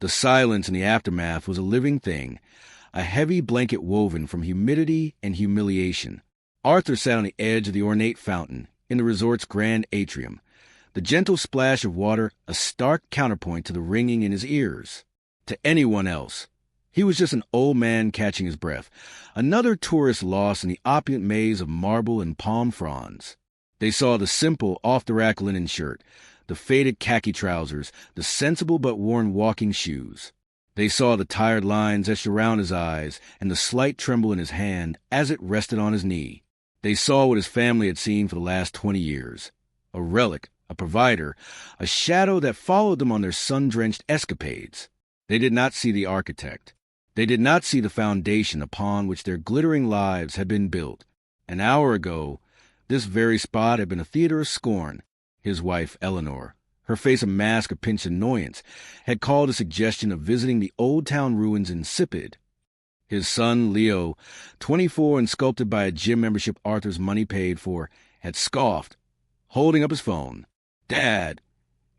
The silence in the aftermath was a living thing, a heavy blanket woven from humidity and humiliation. Arthur sat on the edge of the ornate fountain in the resort's grand atrium, the gentle splash of water a stark counterpoint to the ringing in his ears. To anyone else, he was just an old man catching his breath, another tourist lost in the opulent maze of marble and palm fronds. They saw the simple, off-the-rack linen shirt, the faded khaki trousers, the sensible but worn walking shoes. They saw the tired lines etched around his eyes and the slight tremble in his hand as it rested on his knee. They saw what his family had seen for the last 20 years, a relic, a provider, a shadow that followed them on their sun-drenched escapades. They did not see the architect. They did not see the foundation upon which their glittering lives had been built. An hour ago, this very spot had been a theater of scorn. His wife, Eleanor, her face a mask of pinched annoyance, had called a suggestion of visiting the old town ruins insipid. His son, Leo, 24 and sculpted by a gym membership Arthur's money paid for, had scoffed, holding up his phone. "Dad,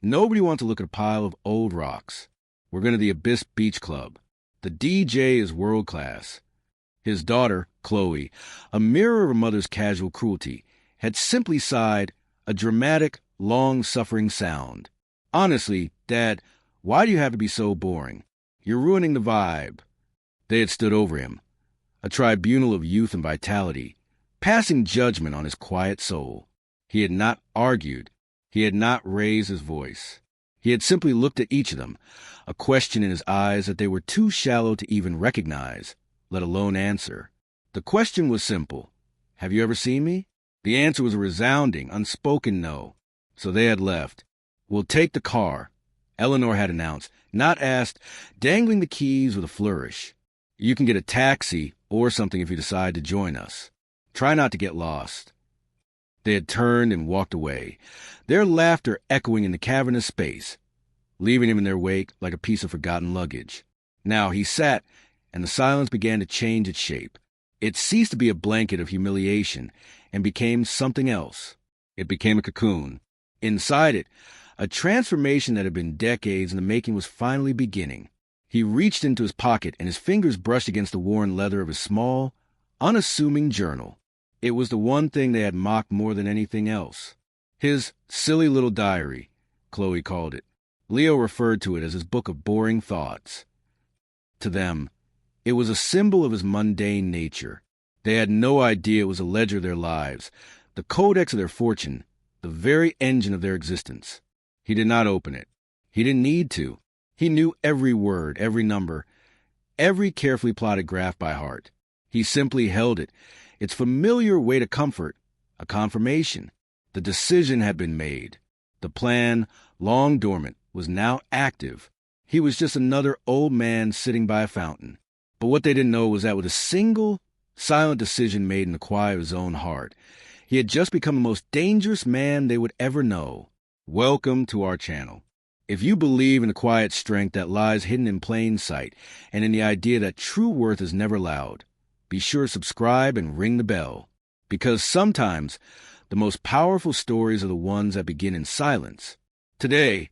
nobody wants to look at a pile of old rocks. We're going to the Abyss Beach Club. The DJ is world-class." His daughter, Chloe, a mirror of her mother's casual cruelty, had simply sighed, a dramatic, long-suffering sound. "Honestly, Dad, why do you have to be so boring? You're ruining the vibe." They had stood over him, a tribunal of youth and vitality, passing judgment on his quiet soul. He had not argued. He had not raised his voice. He had simply looked at each of them, a question in his eyes that they were too shallow to even recognize, let alone answer. The question was simple. "Have you ever seen me?" The answer was a resounding, unspoken no. So they had left. "We'll take the car," Eleanor had announced, not asked, dangling the keys with a flourish. "You can get a taxi or something if you decide to join us. Try not to get lost." They had turned and walked away, their laughter echoing in the cavernous space, leaving him in their wake like a piece of forgotten luggage. Now he sat, and the silence began to change its shape. It ceased to be a blanket of humiliation and became something else. It became a cocoon. Inside it, a transformation that had been decades in the making was finally beginning. He reached into his pocket, and his fingers brushed against the worn leather of his small, unassuming journal. It was the one thing they had mocked more than anything else. His silly little diary, Chloe called it. Leo referred to it as his book of boring thoughts. To them, it was a symbol of his mundane nature. They had no idea it was a ledger of their lives, the codex of their fortune, the very engine of their existence. He did not open it. He didn't need to. He knew every word, every number, every carefully plotted graph by heart. He simply held it, its familiar weight of comfort, a confirmation. The decision had been made. The plan, long dormant, was now active. He was just another old man sitting by a fountain. But what they didn't know was that with a single, silent decision made in the quiet of his own heart, he had just become the most dangerous man they would ever know. Welcome to our channel. If you believe in the quiet strength that lies hidden in plain sight and in the idea that true worth is never loud, be sure to subscribe and ring the bell. Because sometimes the most powerful stories are the ones that begin in silence. Today,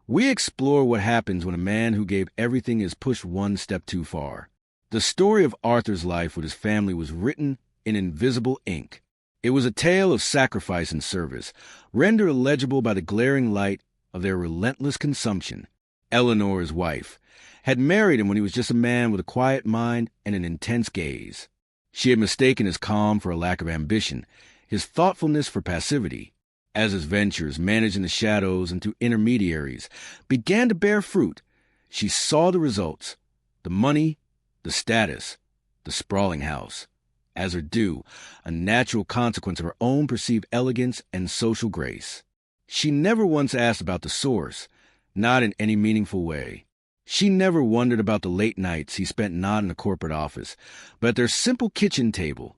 we explore what happens when a man who gave everything is pushed one step too far. The story of Arthur's life with his family was written in invisible ink. It was a tale of sacrifice and service, rendered illegible by the glaring light of their relentless consumption. Eleanor, his wife, had married him when he was just a man with a quiet mind and an intense gaze. She had mistaken his calm for a lack of ambition, his thoughtfulness for passivity. As his ventures, managed in the shadows and through intermediaries, began to bear fruit, she saw the results, the money, the status, the sprawling house, as her due, a natural consequence of her own perceived elegance and social grace. She never once asked about the source, not in any meaningful way. She never wondered about the late nights he spent not in a corporate office, but at their simple kitchen table,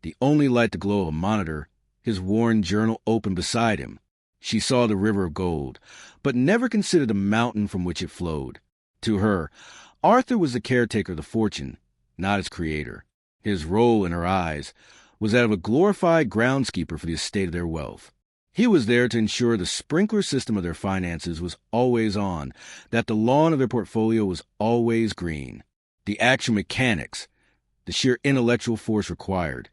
the only light the glow of a monitor, his worn journal open beside him. She saw the river of gold, but never considered the mountain from which it flowed. To her, Arthur was the caretaker of the fortune, not its creator. His role in her eyes was that of a glorified groundskeeper for the estate of their wealth. He was there to ensure the sprinkler system of their finances was always on, that the lawn of their portfolio was always green. The actual mechanics, the sheer intellectual force required,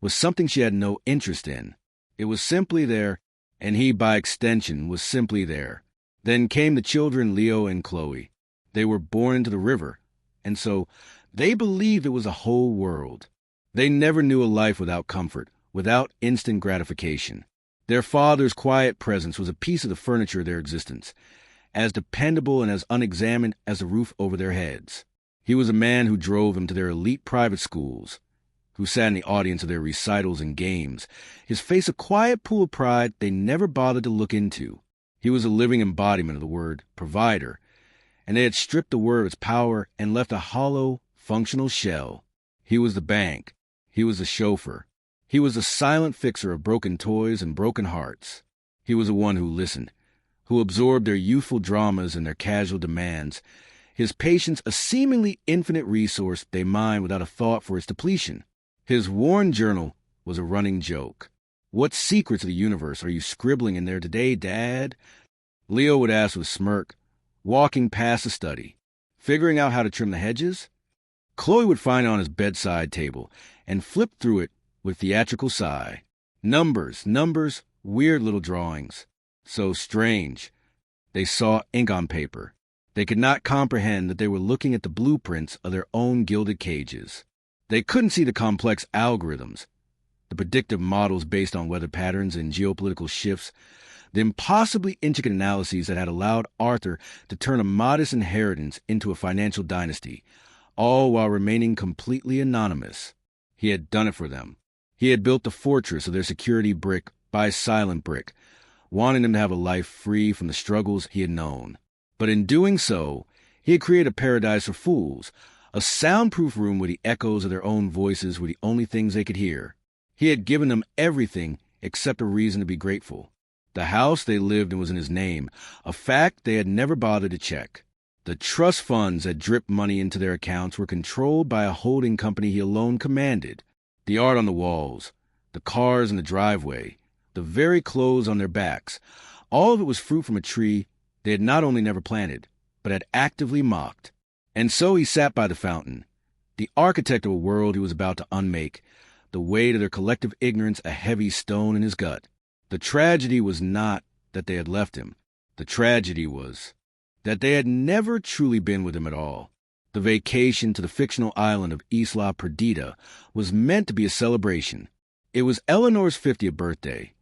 was something she had no interest in. It was simply there, and he, by extension, was simply there. Then came the children, Leo and Chloe. They were born into the river, and so they believed it was a whole world. They never knew a life without comfort, without instant gratification. Their father's quiet presence was a piece of the furniture of their existence, as dependable and as unexamined as the roof over their heads. He was a man who drove them to their elite private schools, who sat in the audience of their recitals and games, his face a quiet pool of pride they never bothered to look into. He was a living embodiment of the word provider, and they had stripped the word of its power and left a hollow, functional shell. He was the bank. He was the chauffeur. He was the silent fixer of broken toys and broken hearts. He was the one who listened, who absorbed their youthful dramas and their casual demands, his patience a seemingly infinite resource they mined without a thought for its depletion. His worn journal was a running joke. "What secrets of the universe are you scribbling in there today, Dad?" Leo would ask with a smirk, walking past the study. "Figuring out how to trim the hedges?" Chloe would find it on his bedside table and flip through it with theatrical sigh. Numbers, weird little drawings. So strange. They saw ink on paper. They could not comprehend that they were looking at the blueprints of their own gilded cages. They couldn't see the complex algorithms, the predictive models based on weather patterns and geopolitical shifts, the impossibly intricate analyses that had allowed Arthur to turn a modest inheritance into a financial dynasty, all while remaining completely anonymous. He had done it for them. He had built the fortress of their security brick by silent brick, wanting them to have a life free from the struggles he had known. But in doing so, he had created a paradise for fools, a soundproof room where the echoes of their own voices were the only things they could hear. He had given them everything except a reason to be grateful. The house they lived in was in his name, a fact they had never bothered to check. The trust funds that dripped money into their accounts were controlled by a holding company he alone commanded. The art on the walls, the cars in the driveway, the very clothes on their backs, all of it was fruit from a tree they had not only never planted, but had actively mocked. And so he sat by the fountain, the architect of a world he was about to unmake, the weight of their collective ignorance a heavy stone in his gut. The tragedy was not that they had left him. The tragedy was that they had never truly been with him at all. The vacation to the fictional island of Isla Perdida was meant to be a celebration. It was Eleanor's 50th birthday,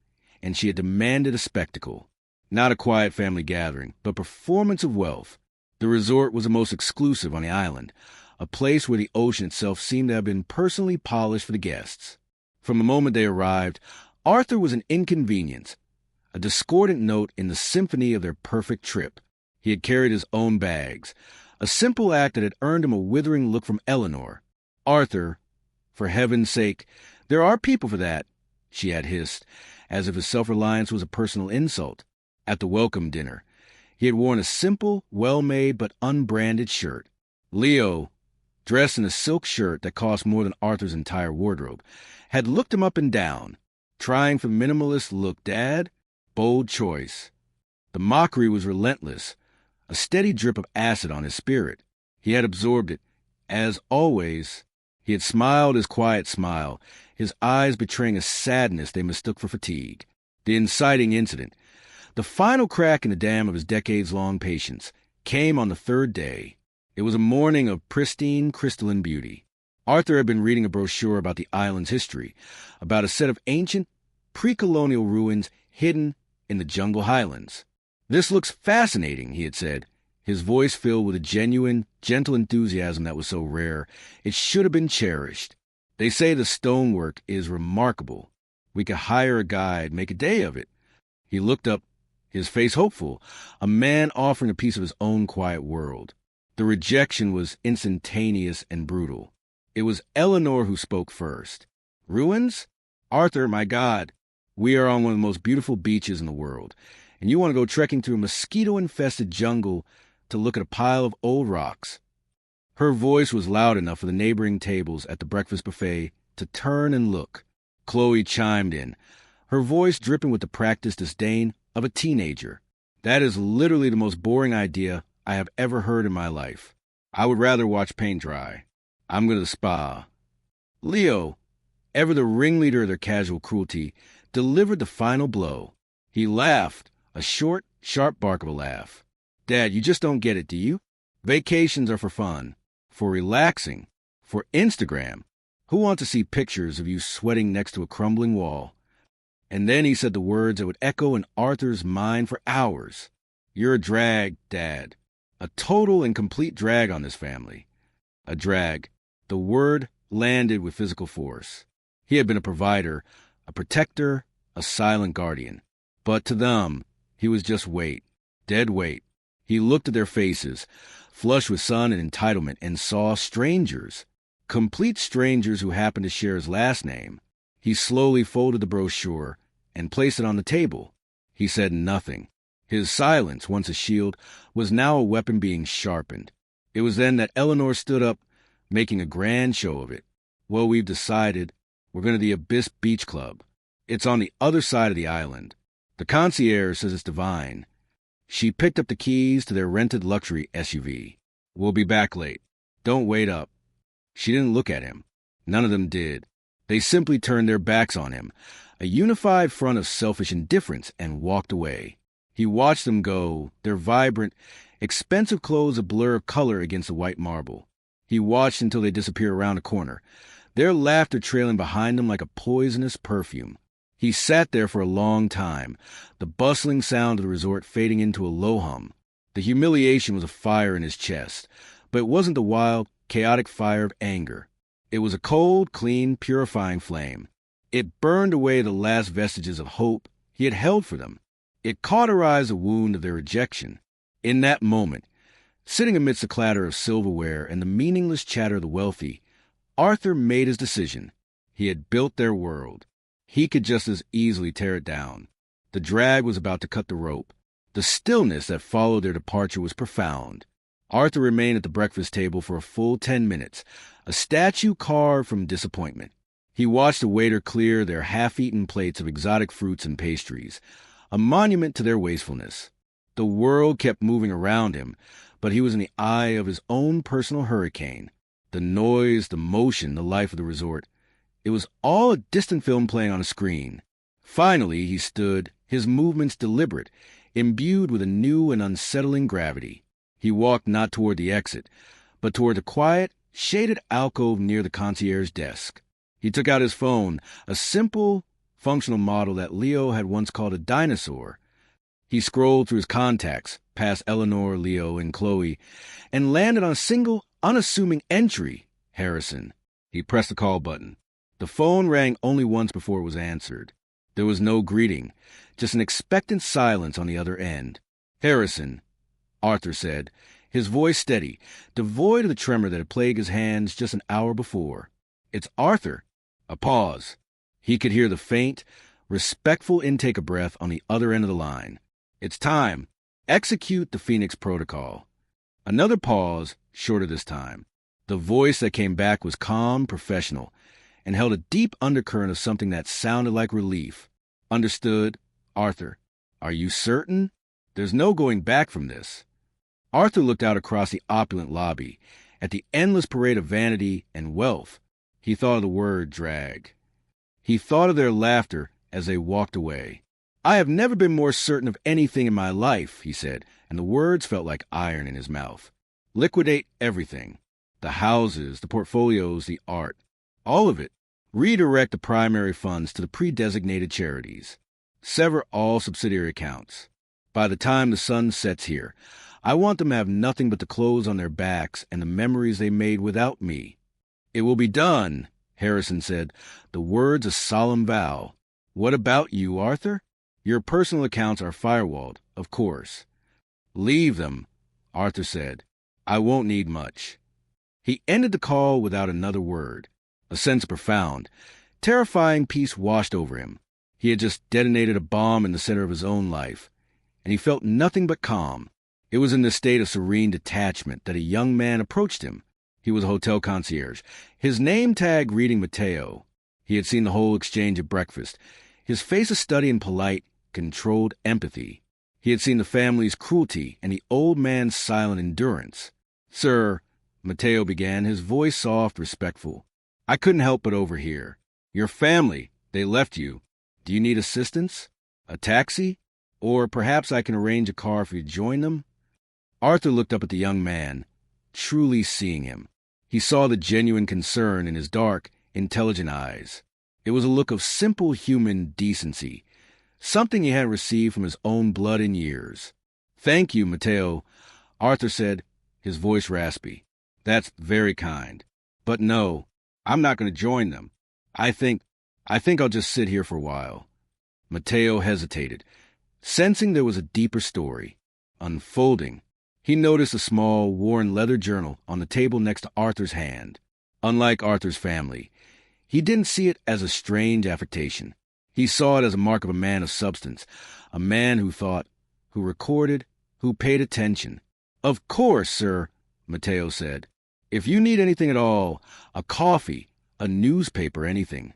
and she had demanded a spectacle. Not a quiet family gathering, but performance of wealth. The resort was the most exclusive on the island, a place where the ocean itself seemed to have been personally polished for the guests. From the moment they arrived, Arthur was an inconvenience, a discordant note in the symphony of their perfect trip. He had carried his own bags, a simple act that had earned him a withering look from Eleanor. "Arthur, for heaven's sake, there are people for that," she had hissed, as if his self-reliance was a personal insult. At the welcome dinner, he had worn a simple, well-made but unbranded shirt. Leo, dressed in a silk shirt that cost more than Arthur's entire wardrobe, had looked him up and down, trying for the minimalist look. "Dad? Bold choice." The mockery was relentless, a steady drip of acid on his spirit. He had absorbed it. As always, he had smiled his quiet smile, his eyes betraying a sadness they mistook for fatigue. The inciting incident, the final crack in the dam of his decades-long patience, came on the third day. It was a morning of pristine, crystalline beauty. Arthur had been reading a brochure about the island's history, about a set of ancient, pre-colonial ruins hidden in the jungle highlands. "This looks fascinating," he had said, his voice filled with a genuine, gentle enthusiasm that was so rare it should have been cherished. "They say the stonework is remarkable. We could hire a guide, make a day of it." He looked up, his face hopeful, a man offering a piece of his own quiet world. The rejection was instantaneous and brutal. It was Eleanor who spoke first. "Ruins? Arthur, my God, we are on one of the most beautiful beaches in the world, and you want to go trekking through a mosquito-infested jungle to look at a pile of old rocks." Her voice was loud enough for the neighboring tables at the breakfast buffet to turn and look. Chloe chimed in, her voice dripping with the practiced disdain of a teenager. "That is literally the most boring idea I have ever heard in my life. I would rather watch paint dry. I'm going to the spa." Leo, ever the ringleader of their casual cruelty, delivered the final blow. He laughed, a short, sharp bark of a laugh. "Dad, you just don't get it, do you? Vacations are for fun, for relaxing, for Instagram. Who wants to see pictures of you sweating next to a crumbling wall?" And then he said the words that would echo in Arthur's mind for hours. "You're a drag, Dad. A total and complete drag on this family." A drag. The word landed with physical force. He had been a provider, a protector, a silent guardian. But to them, he was just weight. Dead weight. He looked at their faces, flushed with sun and entitlement, and saw strangers. Complete strangers who happened to share his last name. He slowly folded the brochure and placed it on the table. He said nothing. His silence, once a shield, was now a weapon being sharpened. It was then that Eleanor stood up, making a grand show of it. "Well, we've decided. We're going to the Abyss Beach Club. It's on the other side of the island. The concierge says it's divine." She picked up the keys to their rented luxury SUV. "We'll be back late. Don't wait up." She didn't look at him. None of them did. They simply turned their backs on him, a unified front of selfish indifference, and walked away. He watched them go, their vibrant, expensive clothes a blur of color against the white marble. He watched until they disappeared around a corner, their laughter trailing behind them like a poisonous perfume. He sat there for a long time, the bustling sound of the resort fading into a low hum. The humiliation was a fire in his chest, but it wasn't the wild, chaotic fire of anger. It was a cold, clean, purifying flame. It burned away the last vestiges of hope he had held for them. It cauterized the wound of their rejection. In that moment, sitting amidst the clatter of silverware and the meaningless chatter of the wealthy, Arthur made his decision. He had built their world. He could just as easily tear it down. The drag was about to cut the rope. The stillness that followed their departure was profound. Arthur remained at the breakfast table for a full 10 minutes, a statue carved from disappointment. He watched the waiter clear their half-eaten plates of exotic fruits and pastries, a monument to their wastefulness. The world kept moving around him, but he was in the eye of his own personal hurricane. The noise, the motion, the life of the resort. It was all a distant film playing on a screen. Finally, he stood, his movements deliberate, imbued with a new and unsettling gravity. He walked not toward the exit, but toward the quiet, shaded alcove near the concierge's desk. He took out his phone, a simple, functional model that Leo had once called a dinosaur. He scrolled through his contacts, past Eleanor, Leo, and Chloe, and landed on a single, unassuming entry, Harrison. He pressed the call button. The phone rang only once before it was answered. There was no greeting, just an expectant silence on the other end. "Harrison," Arthur said, his voice steady, devoid of the tremor that had plagued his hands just an hour before. "It's Arthur." A pause. He could hear the faint, respectful intake of breath on the other end of the line. "It's time. Execute the Phoenix Protocol." Another pause, shorter this time. The voice that came back was calm, professional, and held a deep undercurrent of something that sounded like relief. "Understood, Arthur. Are you certain? There's no going back from this." Arthur looked out across the opulent lobby, at the endless parade of vanity and wealth. He thought of the word drag. He thought of their laughter as they walked away. "I have never been more certain of anything in my life," he said, and the words felt like iron in his mouth. "Liquidate everything. The houses, the portfolios, the art. All of it. Redirect the primary funds to the pre-designated charities. Sever all subsidiary accounts. By the time the sun sets here, I want them to have nothing but the clothes on their backs and the memories they made without me." "It will be done," Harrison said, the words a solemn vow. "What about you, Arthur? Your personal accounts are firewalled, of course." "Leave them," Arthur said. "I won't need much." He ended the call without another word. A sense of profound, terrifying peace washed over him. He had just detonated a bomb in the center of his own life, and he felt nothing but calm. It was in this state of serene detachment that a young man approached him. He was a hotel concierge, his name tag reading Mateo. He had seen the whole exchange at breakfast. His face a study in polite, controlled empathy. He had seen the family's cruelty and the old man's silent endurance. "Sir," Matteo began, his voice soft, respectful, "I couldn't help but overhear. Your family, they left you. Do you need assistance? A taxi? Or perhaps I can arrange a car for you to join them?" Arthur looked up at the young man, truly seeing him. He saw the genuine concern in his dark, intelligent eyes. It was a look of simple human decency, something he hadn't received from his own blood in years. "Thank you, Matteo," Arthur said, his voice raspy. "That's very kind. But no, I'm not going to join them. I think I'll just sit here for a while." Matteo hesitated, sensing there was a deeper story unfolding. He noticed a small, worn leather journal on the table next to Arthur's hand. Unlike Arthur's family, he didn't see it as a strange affectation. He saw it as a mark of a man of substance, a man who thought, who recorded, who paid attention. "Of course, sir," Matteo said. "If you need anything at all, a coffee, a newspaper, anything,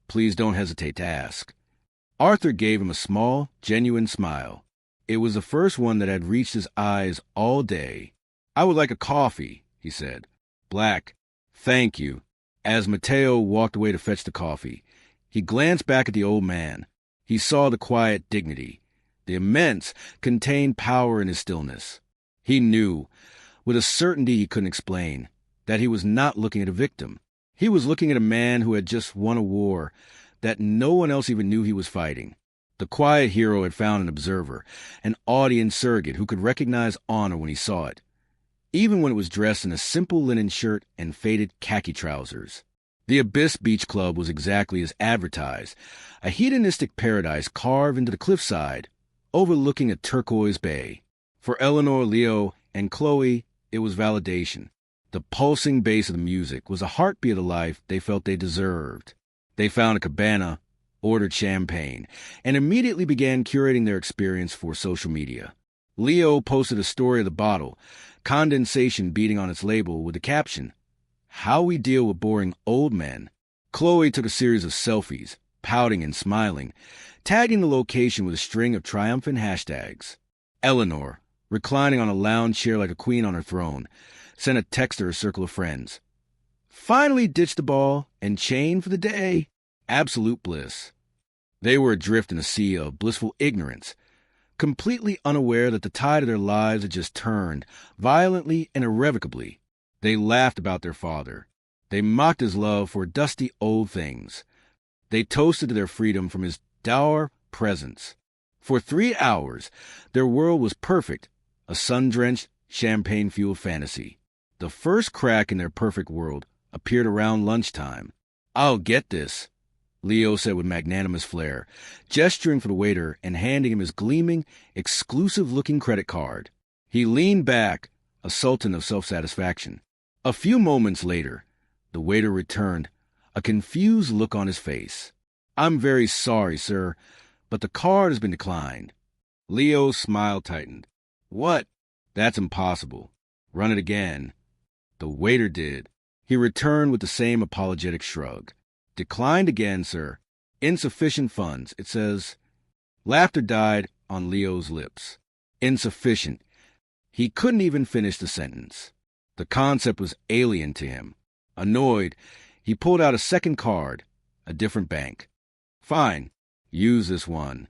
please don't hesitate to ask." Arthur gave him a small, genuine smile. It was the first one that had reached his eyes all day. "I would like a coffee," he said. "Black. Thank you." As Matteo walked away to fetch the coffee, he glanced back at the old man. He saw the quiet dignity, the immense, contained power in his stillness. He knew, with a certainty he couldn't explain, that he was not looking at a victim. He was looking at a man who had just won a war that no one else even knew he was fighting. The quiet hero had found an observer, an audience surrogate who could recognize honor when he saw it, even when it was dressed in a simple linen shirt and faded khaki trousers. The Abyss Beach Club was exactly as advertised, a hedonistic paradise carved into the cliffside, overlooking a turquoise bay. For Eleanor, Leo, and Chloe, it was validation. The pulsing bass of the music was a heartbeat of the life they felt they deserved. They found a cabana, ordered champagne, and immediately began curating their experience for social media. Leo posted a story of the bottle, condensation beating on its label with the caption, "How we deal with boring old men." Chloe took a series of selfies, pouting and smiling, tagging the location with a string of triumphant hashtags. Eleanor, reclining on a lounge chair like a queen on her throne, sent a text to her circle of friends. "Finally ditched the ball and chain for the day. Absolute bliss." They were adrift in a sea of blissful ignorance, completely unaware that the tide of their lives had just turned, violently and irrevocably. They laughed about their father. They mocked his love for dusty old things. They toasted to their freedom from his dour presence. For 3 hours, their world was perfect, a sun-drenched, champagne-fueled fantasy. The first crack in their perfect world appeared around lunchtime. "I'll get this," Leo said with magnanimous flair, gesturing for the waiter and handing him his gleaming, exclusive-looking credit card. He leaned back, a sultan of self-satisfaction. A few moments later, the waiter returned, a confused look on his face. "I'm very sorry, sir, but the card has been declined." Leo's smile tightened. "What? That's impossible. Run it again." The waiter did. He returned with the same apologetic shrug. "Declined again, sir. Insufficient funds, it says." Laughter died on Leo's lips. Insufficient. He couldn't even finish the sentence. The concept was alien to him. Annoyed, he pulled out a second card, a different bank. "Fine. Use this one."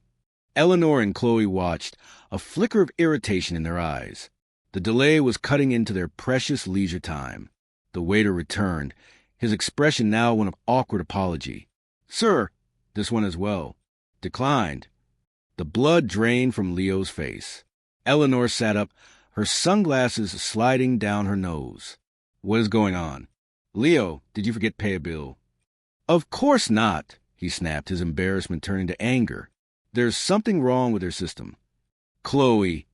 Eleanor and Chloe watched, a flicker of irritation in their eyes. The delay was cutting into their precious leisure time. The waiter returned, his expression now one of awkward apology. "Sir, this one as well." "Declined." The blood drained from Leo's face. Eleanor sat up, her sunglasses sliding down her nose. "What is going on? Leo, did you forget to pay a bill?" "Of course not," he snapped, his embarrassment turning to anger. "There's something wrong with their system." Chloe,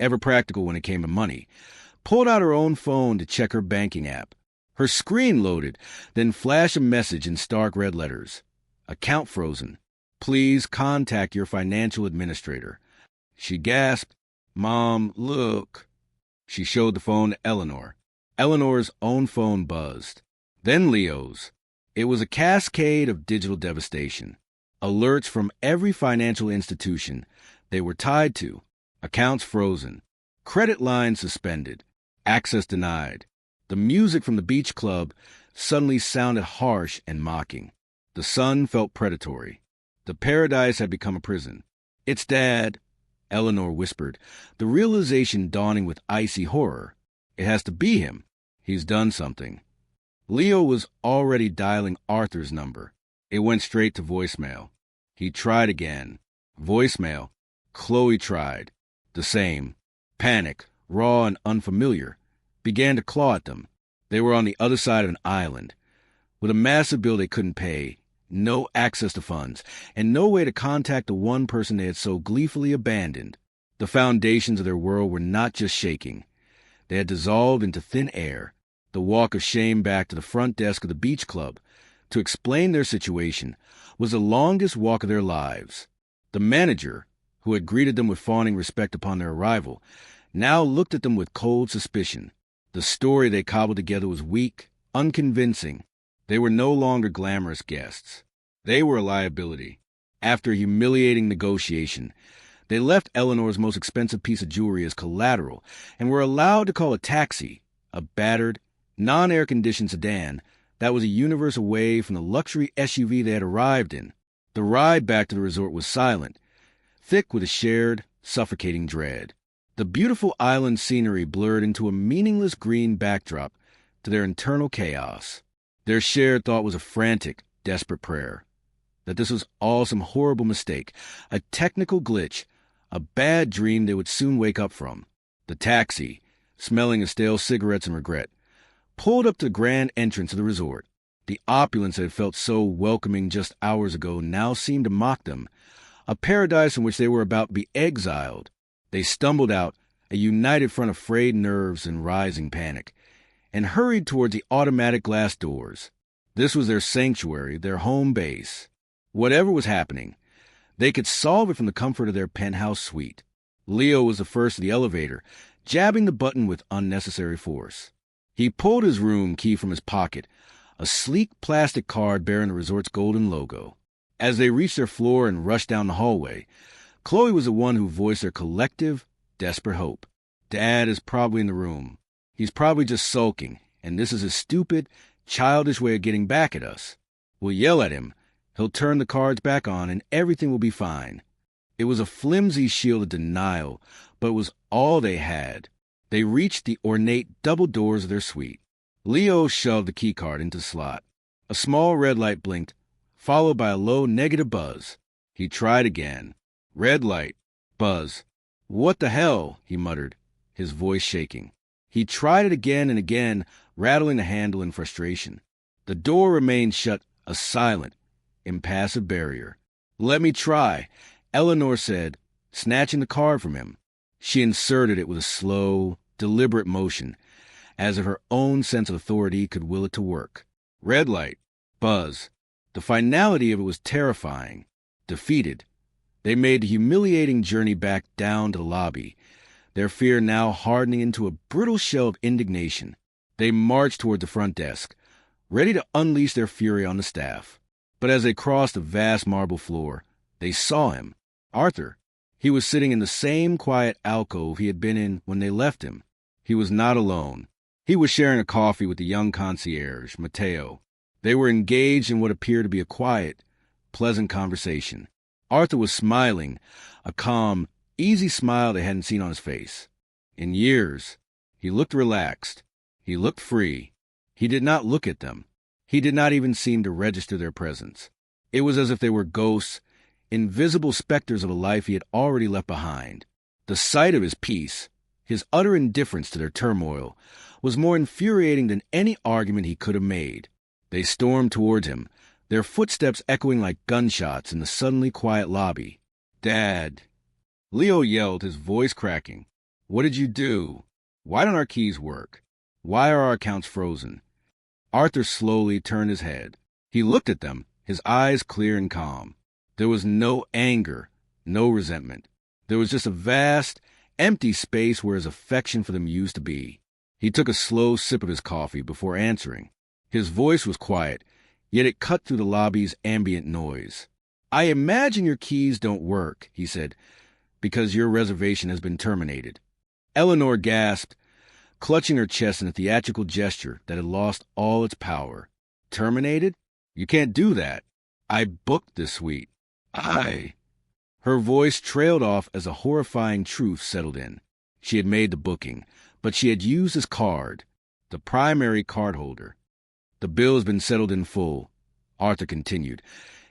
ever practical when it came to money, pulled out her own phone to check her banking app. Her screen loaded, then flashed a message in stark red letters. "Account frozen. Please contact your financial administrator." She gasped, "Mom, look." She showed the phone to Eleanor. Eleanor's own phone buzzed. Then Leo's. It was a cascade of digital devastation. Alerts from every financial institution they were tied to, accounts frozen, credit lines suspended, access denied. The music from the beach club suddenly sounded harsh and mocking. The sun felt predatory. The paradise had become a prison. "It's Dad," Eleanor whispered, the realization dawning with icy horror. It has to be him. He's done something. Leo was already dialing Arthur's number. It went straight to voicemail. He tried again. Voicemail. Chloe tried. The same. Panic, raw and unfamiliar, began to claw at them. They were on the other side of an island, with a massive bill they couldn't pay, no access to funds, and no way to contact the one person they had so gleefully abandoned. The foundations of their world were not just shaking. They had dissolved into thin air. The walk of shame back to the front desk of the beach club to explain their situation was the longest walk of their lives. The manager, who had greeted them with fawning respect upon their arrival, now looked at them with cold suspicion. The story they cobbled together was weak, unconvincing. They were no longer glamorous guests. They were a liability. After a humiliating negotiation, they left Eleanor's most expensive piece of jewelry as collateral and were allowed to call a taxi, a battered, non-air-conditioned sedan that was a universe away from the luxury SUV they had arrived in. The ride back to the resort was silent, thick with a shared, suffocating dread. The beautiful island scenery blurred into a meaningless green backdrop to their internal chaos. Their shared thought was a frantic, desperate prayer. That this was all some horrible mistake, a technical glitch, a bad dream they would soon wake up from. The taxi, smelling of stale cigarettes and regret, pulled up to the grand entrance of the resort. The opulence that had felt so welcoming just hours ago now seemed to mock them, a paradise from which they were about to be exiled. They stumbled out, a united front of frayed nerves and rising panic, and hurried towards the automatic glass doors. This was their sanctuary, their home base. Whatever was happening, they could solve it from the comfort of their penthouse suite. Leo was the first to the elevator, jabbing the button with unnecessary force. He pulled his room key from his pocket, a sleek plastic card bearing the resort's golden logo. As they reached their floor and rushed down the hallway, Chloe was the one who voiced their collective, desperate hope. "Dad is probably in the room. He's probably just sulking, and this is his stupid, childish way of getting back at us. We'll yell at him. He'll turn the cards back on, and everything will be fine." It was a flimsy shield of denial, but it was all they had. They reached the ornate double doors of their suite. Leo shoved the keycard into the slot. A small red light blinked, followed by a low negative buzz. He tried again. Red light. Buzz. "What the hell?" he muttered, his voice shaking. He tried it again and again, rattling the handle in frustration. The door remained shut, a silent, impassive barrier. "Let me try," Eleanor said, snatching the card from him. She inserted it with a slow, deliberate motion, as if her own sense of authority could will it to work. Red light. Buzz. The finality of it was terrifying. Defeated, they made the humiliating journey back down to the lobby, their fear now hardening into a brittle shell of indignation. They marched toward the front desk, ready to unleash their fury on the staff. But as they crossed the vast marble floor, they saw him. Arthur. He was sitting in the same quiet alcove he had been in when they left him. He was not alone. He was sharing a coffee with the young concierge, Matteo. They were engaged in what appeared to be a quiet, pleasant conversation. Arthur was smiling, a calm, easy smile they hadn't seen on his face. In years, he looked relaxed. He looked free. He did not look at them. He did not even seem to register their presence. It was as if they were ghosts, invisible specters of a life he had already left behind. The sight of his peace, his utter indifference to their turmoil, was more infuriating than any argument he could have made. They stormed towards him, their footsteps echoing like gunshots in the suddenly quiet lobby. "Dad!" Leo yelled, his voice cracking. "What did you do? Why don't our keys work? Why are our accounts frozen?" Arthur slowly turned his head. He looked at them, his eyes clear and calm. There was no anger, no resentment. There was just a vast, empty space where his affection for them used to be. He took a slow sip of his coffee before answering. His voice was quiet, yet it cut through the lobby's ambient noise. I imagine your keys don't work, he said, because your reservation has been terminated. Eleanor gasped, clutching her chest in a theatrical gesture that had lost all its power. Terminated? You can't do that. I booked this suite. Her voice trailed off as a horrifying truth settled in. She had made the booking, but she had used his card, the primary cardholder. The bill has been settled in full, Arthur continued,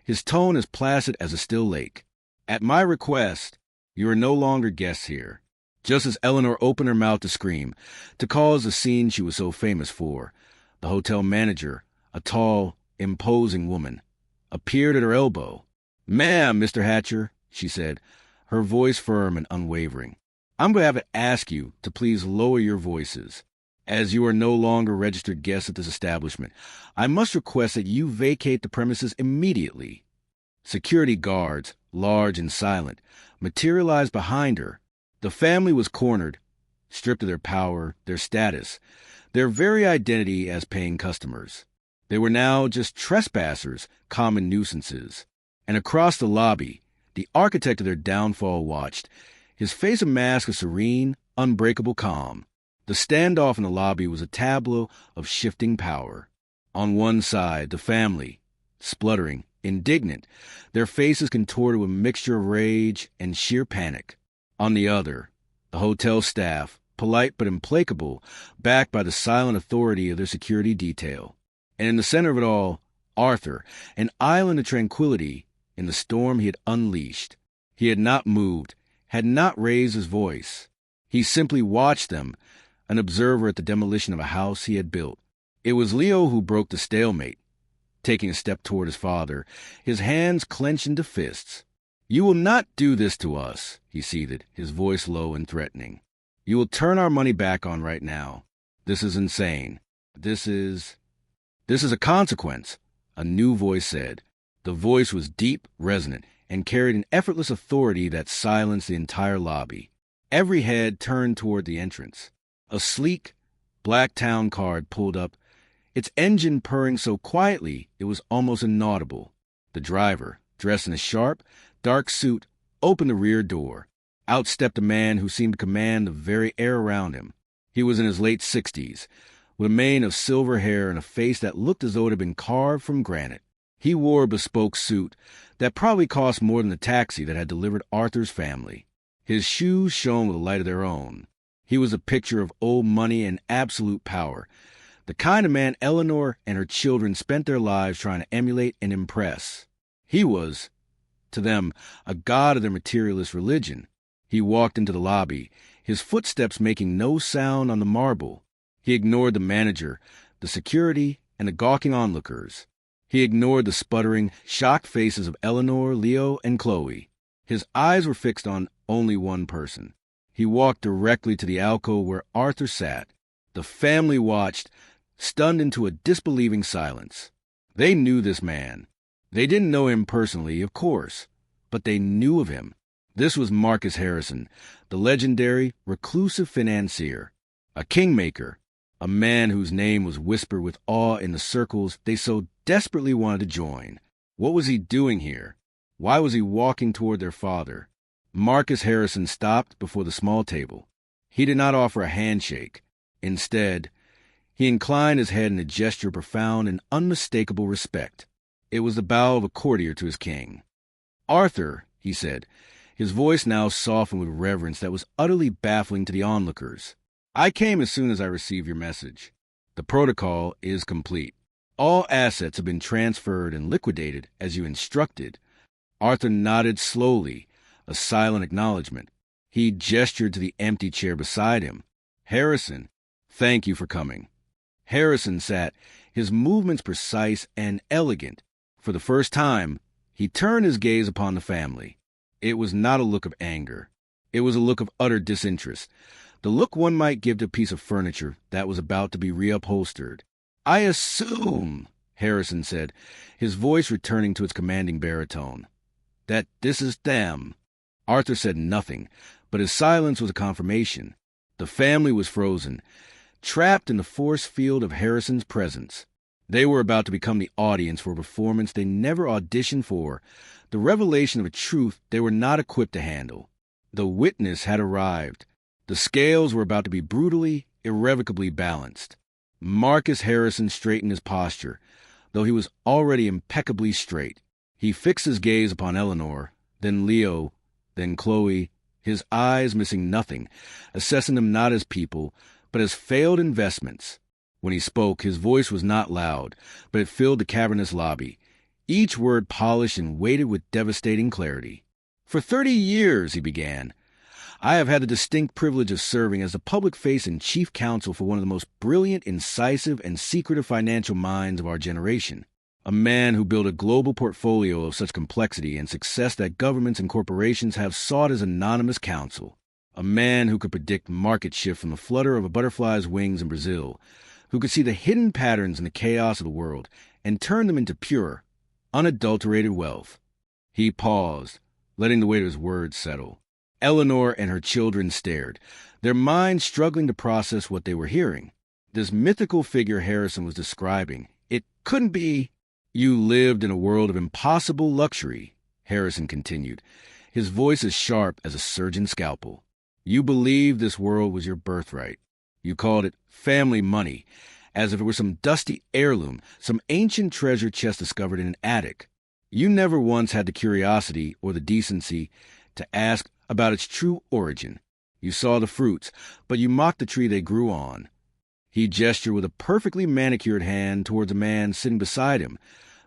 his tone as placid as a still lake. At my request, you are no longer guests here. Just as Eleanor opened her mouth to scream, to cause the scene she was so famous for, the hotel manager, a tall, imposing woman, appeared at her elbow. "Ma'am, Mr. Hatcher," she said, her voice firm and unwavering, "I'm going to have to ask you to please lower your voices. As you are no longer registered guests at this establishment, I must request that you vacate the premises immediately." Security guards, large and silent, materialized behind her. The family was cornered, stripped of their power, their status, their very identity as paying customers. They were now just trespassers, common nuisances. And across the lobby, the architect of their downfall watched, his face a mask of serene, unbreakable calm. The standoff in the lobby was a tableau of shifting power. On one side, the family, spluttering, indignant, their faces contorted with a mixture of rage and sheer panic. On the other, the hotel staff, polite but implacable, backed by the silent authority of their security detail. And in the center of it all, Arthur, an island of tranquility in the storm he had unleashed. He had not moved, had not raised his voice. He simply watched them, an observer at the demolition of a house he had built. It was Leo who broke the stalemate, taking a step toward his father, his hands clenched into fists. "You will not do this to us," he seethed, his voice low and threatening. "You will turn our money back on right now. This is insane. This is a consequence," a new voice said. The voice was deep, resonant, and carried an effortless authority that silenced the entire lobby. Every head turned toward the entrance. A sleek, black town car pulled up, its engine purring so quietly it was almost inaudible. The driver, dressed in a sharp, dark suit, opened the rear door. Out stepped a man who seemed to command the very air around him. He was in his late 60s, with a mane of silver hair and a face that looked as though it had been carved from granite. He wore a bespoke suit that probably cost more than the taxi that had delivered Arthur's family. His shoes shone with a light of their own. He was a picture of old money and absolute power, the kind of man Eleanor and her children spent their lives trying to emulate and impress. He was, to them, a god of their materialist religion. He walked into the lobby, his footsteps making no sound on the marble. He ignored the manager, the security, and the gawking onlookers. He ignored the sputtering, shocked faces of Eleanor, Leo, and Chloe. His eyes were fixed on only one person. He walked directly to the alcove where Arthur sat. The family watched, stunned into a disbelieving silence. They knew this man. They didn't know him personally, of course, but they knew of him. This was Marcus Harrison, the legendary, reclusive financier, a kingmaker, a man whose name was whispered with awe in the circles they so desperately wanted to join. What was he doing here? Why was he walking toward their father? Marcus Harrison stopped before the small table. He did not offer a handshake. Instead, he inclined his head in a gesture of profound and unmistakable respect. It was the bow of a courtier to his king. "Arthur," he said, his voice now softened with reverence that was utterly baffling to the onlookers. "I came as soon as I received your message. The protocol is complete. All assets have been transferred and liquidated as you instructed." Arthur nodded slowly, a silent acknowledgement. He gestured to the empty chair beside him. "Harrison, thank you for coming." Harrison sat, his movements precise and elegant. For the first time, he turned his gaze upon the family. It was not a look of anger. It was a look of utter disinterest, the look one might give to a piece of furniture that was about to be reupholstered. "I assume," Harrison said, his voice returning to its commanding baritone, "that this is them." Arthur said nothing, but his silence was a confirmation. The family was frozen, trapped in the force field of Harrison's presence. They were about to become the audience for a performance they never auditioned for, the revelation of a truth they were not equipped to handle. The witness had arrived. The scales were about to be brutally, irrevocably balanced. Marcus Harrison straightened his posture, though he was already impeccably straight. He fixed his gaze upon Eleanor, then Leo, then Chloe, his eyes missing nothing, assessing them not as people, but as failed investments. When he spoke, his voice was not loud, but it filled the cavernous lobby, each word polished and weighted with devastating clarity. "For 30 years," he began, "I have had the distinct privilege of serving as the public face and chief counsel for one of the most brilliant, incisive, and secretive financial minds of our generation. A man who built a global portfolio of such complexity and success that governments and corporations have sought his anonymous counsel. A man who could predict market shift from the flutter of a butterfly's wings in Brazil, who could see the hidden patterns in the chaos of the world and turn them into pure, unadulterated wealth." He paused, letting the weight of his words settle. Eleanor and her children stared, their minds struggling to process what they were hearing. This mythical figure Harrison was describing, it couldn't be. "You lived in a world of impossible luxury," Harrison continued, his voice as sharp as a surgeon's scalpel. "You believed this world was your birthright. You called it family money, as if it were some dusty heirloom, some ancient treasure chest discovered in an attic. You never once had the curiosity or the decency to ask about its true origin. You saw the fruits, but you mocked the tree they grew on." He gestured with a perfectly manicured hand towards a man sitting beside him,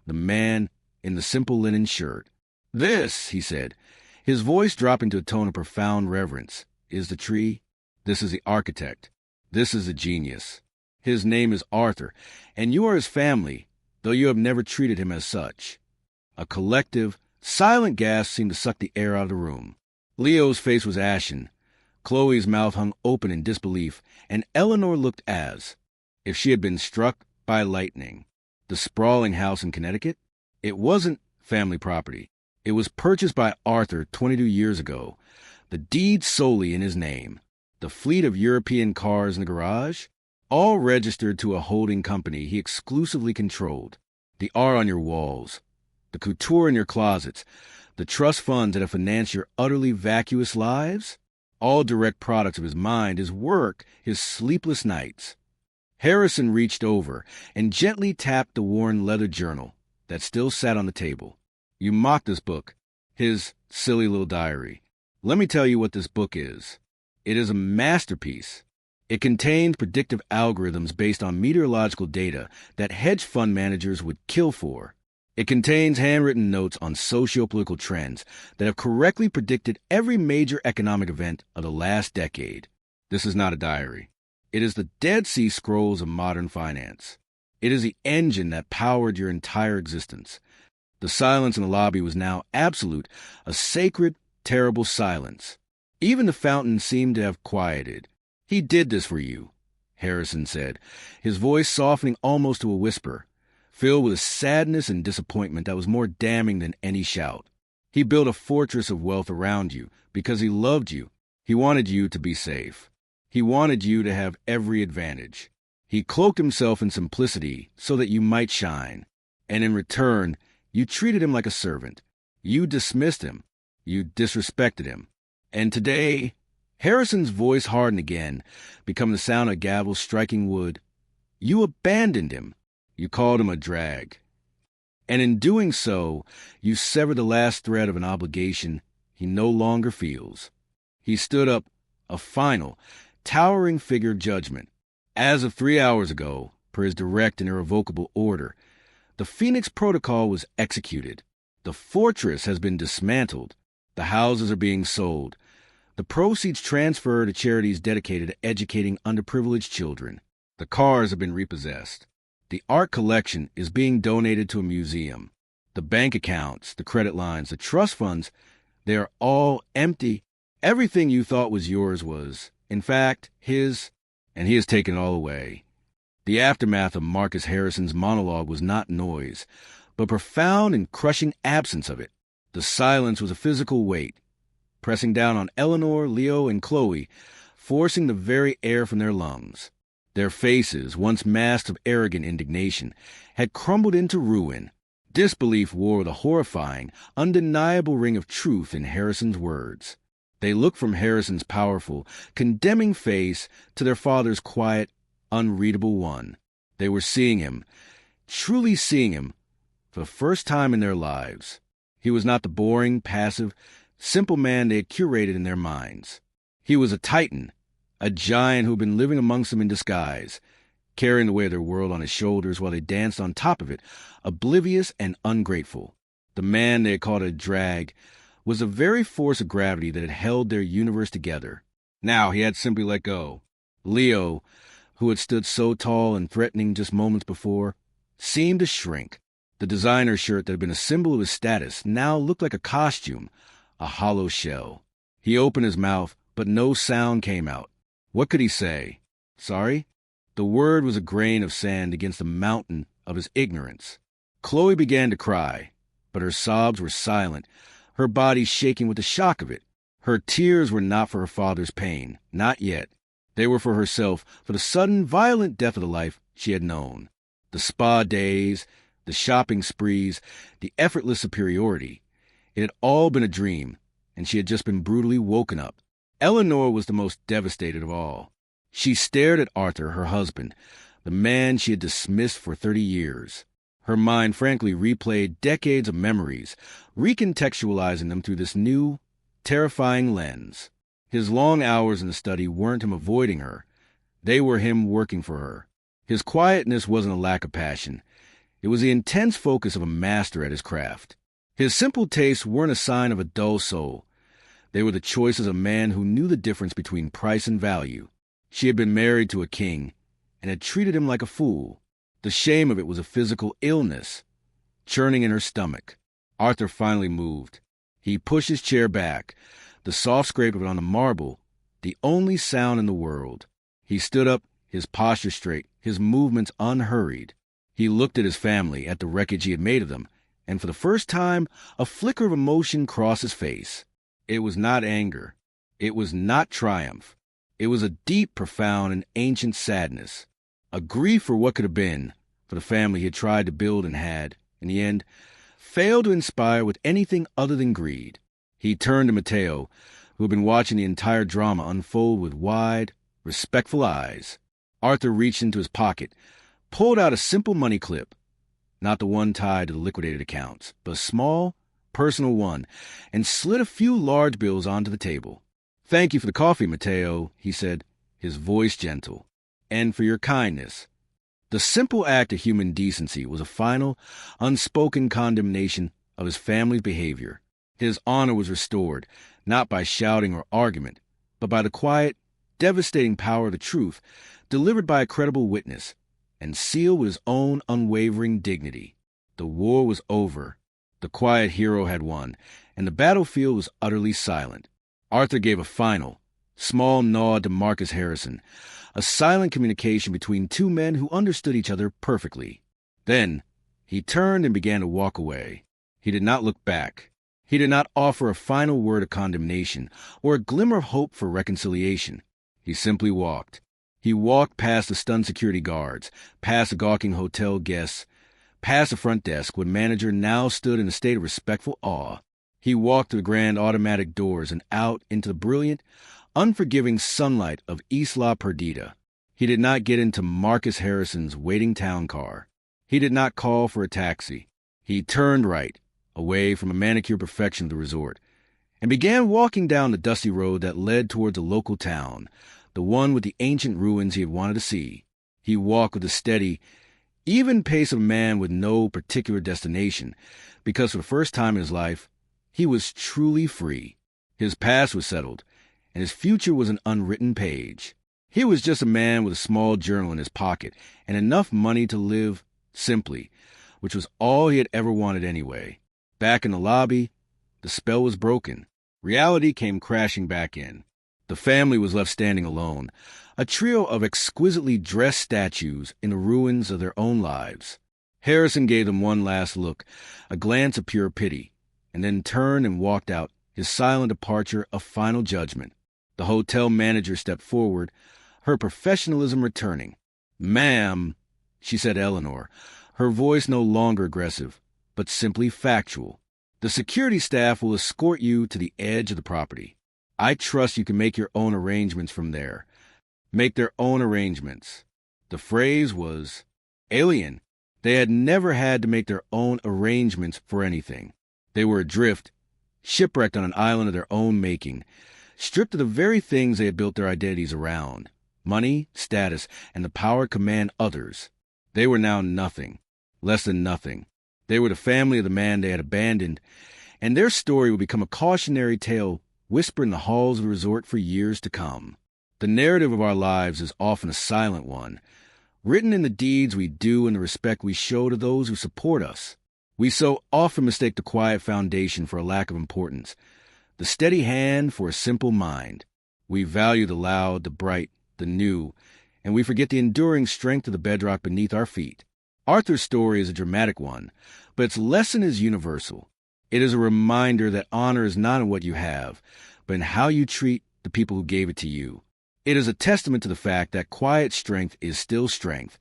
the man in the simple linen shirt. "This," he said, his voice dropping to a tone of profound reverence, "is the tree. This is the architect. This is the genius. His name is Arthur, and you are his family, though you have never treated him as such." A collective, silent gasp seemed to suck the air out of the room. Leo's face was ashen. Chloe's mouth hung open in disbelief, and Eleanor looked as if she had been struck by lightning. The sprawling house in Connecticut? It wasn't family property. It was purchased by Arthur 22 years ago, the deed solely in his name. The fleet of European cars in the garage? All registered to a holding company he exclusively controlled. The art on your walls, the couture in your closets, the trust funds that have financed your utterly vacuous lives? All direct products of his mind, his work, his sleepless nights. Harrison reached over and gently tapped the worn leather journal that still sat on the table. "You mocked this book, his silly little diary. Let me tell you what this book is. It is a masterpiece. It contains predictive algorithms based on meteorological data that hedge fund managers would kill for. It contains handwritten notes on socio-political trends that have correctly predicted every major economic event of the last decade. This is not a diary. It is the Dead Sea Scrolls of modern finance. It is the engine that powered your entire existence." The silence in the lobby was now absolute, a sacred, terrible silence. Even the fountain seemed to have quieted. "He did this for you," Harrison said, his voice softening almost to a whisper, filled with a sadness and disappointment that was more damning than any shout. "He built a fortress of wealth around you because he loved you. He wanted you to be safe. He wanted you to have every advantage. He cloaked himself in simplicity so that you might shine. And in return, you treated him like a servant. You dismissed him. You disrespected him. And today," Harrison's voice hardened again, becoming the sound of gavels striking wood, "you abandoned him. You called him a drag. And in doing so, you severed the last thread of an obligation he no longer feels." He stood up, a final, towering figure of judgment. "As of 3 hours ago, per his direct and irrevocable order, the Phoenix Protocol was executed. The fortress has been dismantled. The houses are being sold. The proceeds transferred to charities dedicated to educating underprivileged children. The cars have been repossessed. The art collection is being donated to a museum. The bank accounts, the credit lines, the trust funds, they are all empty. Everything you thought was yours was, in fact, his, and he has taken it all away." The aftermath of Marcus Harrison's monologue was not noise, but profound and crushing absence of it. The silence was a physical weight, pressing down on Eleanor, Leo, and Chloe, forcing the very air from their lungs. Their faces, once masks of arrogant indignation, had crumbled into ruin. Disbelief wore the horrifying, undeniable ring of truth in Harrison's words. They looked from Harrison's powerful, condemning face to their father's quiet, unreadable one. They were seeing him, truly seeing him, for the first time in their lives. He was not the boring, passive, simple man they had curated in their minds. He was a titan, a giant who had been living amongst them in disguise, carrying the weight of their world on his shoulders while they danced on top of it, oblivious and ungrateful. The man they had called a drag was the very force of gravity that had held their universe together. Now he had simply let go. Leo, who had stood so tall and threatening just moments before, seemed to shrink. The designer shirt that had been a symbol of his status now looked like a costume, a hollow shell. He opened his mouth, but no sound came out. What could he say? Sorry? The word was a grain of sand against the mountain of his ignorance. Chloe began to cry, but her sobs were silent, her body shaking with the shock of it. Her tears were not for her father's pain, not yet. They were for herself, for the sudden, violent death of the life she had known. The spa days, the shopping sprees, the effortless superiority. It had all been a dream, and she had just been brutally woken up. Eleanor was the most devastated of all. She stared at Arthur, her husband, the man she had dismissed for 30 years. Her mind frankly replayed decades of memories, recontextualizing them through this new, terrifying lens. His long hours in the study weren't him avoiding her. They were him working for her. His quietness wasn't a lack of passion. It was the intense focus of a master at his craft. His simple tastes weren't a sign of a dull soul. They were the choices of a man who knew the difference between price and value. She had been married to a king and had treated him like a fool. The shame of it was a physical illness, churning in her stomach. Arthur finally moved. He pushed his chair back, the soft scrape of it on the marble, the only sound in the world. He stood up, his posture straight, his movements unhurried. He looked at his family, at the wreckage he had made of them, and for the first time, a flicker of emotion crossed his face. It was not anger. It was not triumph. It was a deep, profound, and ancient sadness. A grief for what could have been, for the family he had tried to build and had, in the end, failed to inspire with anything other than greed. He turned to Matteo, who had been watching the entire drama unfold with wide, respectful eyes. Arthur reached into his pocket, pulled out a simple money clip, not the one tied to the liquidated accounts, but a small, personal one, and slid a few large bills onto the table. "Thank you for the coffee, Matteo," he said, his voice gentle, "and for your kindness." The simple act of human decency was a final, unspoken condemnation of his family's behavior. His honor was restored, not by shouting or argument, but by the quiet, devastating power of the truth delivered by a credible witness, and sealed with his own unwavering dignity. The war was over. The quiet hero had won, and the battlefield was utterly silent. Arthur gave a final, small nod to Marcus Harrison, a silent communication between two men who understood each other perfectly. Then he turned and began to walk away. He did not look back. He did not offer a final word of condemnation or a glimmer of hope for reconciliation. He simply walked. He walked past the stunned security guards, past the gawking hotel guests, past the front desk where the manager now stood in a state of respectful awe. He walked through the grand automatic doors and out into the brilliant, unforgiving sunlight of Isla Perdita. He did not get into Marcus Harrison's waiting town car. He did not call for a taxi. He turned right, away from the manicured perfection of the resort, and began walking down the dusty road that led towards a local town, the one with the ancient ruins he had wanted to see. He walked with the steady, even pace of a man with no particular destination, because for the first time in his life, he was truly free. His past was settled, and his future was an unwritten page. He was just a man with a small journal in his pocket and enough money to live simply, which was all he had ever wanted anyway. Back in the lobby, the spell was broken. Reality came crashing back in. The family was left standing alone, a trio of exquisitely dressed statues in the ruins of their own lives. Harrison gave them one last look, a glance of pure pity, and then turned and walked out, his silent departure a final judgment. The hotel manager stepped forward, her professionalism returning. "Ma'am," she said to Eleanor, her voice no longer aggressive, but simply factual. The security staff will escort you to the edge of the property. I trust you can make your own arrangements from there. Make their own arrangements. The phrase was alien. They had never had to make their own arrangements for anything. They were adrift, shipwrecked on an island of their own making, stripped of the very things they had built their identities around: money, status, and the power to command others. They were now nothing, less than nothing. They were the family of the man they had abandoned, and their story would become a cautionary tale whispered in the halls of the resort for years to come. The narrative of our lives is often a silent one, written in the deeds we do and the respect we show to those who support us. We so often mistake the quiet foundation for a lack of importance, the steady hand for a simple mind. We value the loud, the bright, the new, and we forget the enduring strength of the bedrock beneath our feet. Arthur's story is a dramatic one, but its lesson is universal. It is a reminder that honor is not in what you have, but in how you treat the people who gave it to you. It is a testament to the fact that quiet strength is still strength,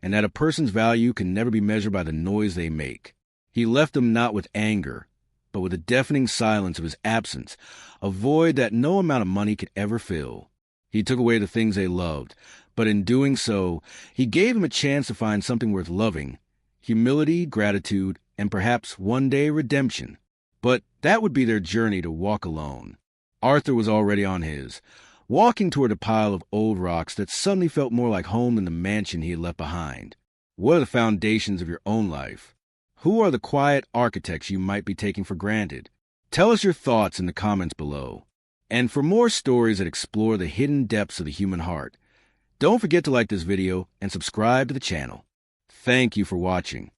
and that a person's value can never be measured by the noise they make. He left them not with anger, but with the deafening silence of his absence, a void that no amount of money could ever fill. He took away the things they loved, but in doing so, he gave them a chance to find something worth loving: humility, gratitude, and perhaps one day redemption. But that would be their journey to walk alone. Arthur was already on his, walking toward a pile of old rocks that suddenly felt more like home than the mansion he had left behind. What are the foundations of your own life? Who are the quiet architects you might be taking for granted? Tell us your thoughts in the comments below. And for more stories that explore the hidden depths of the human heart, don't forget to like this video and subscribe to the channel. Thank you for watching.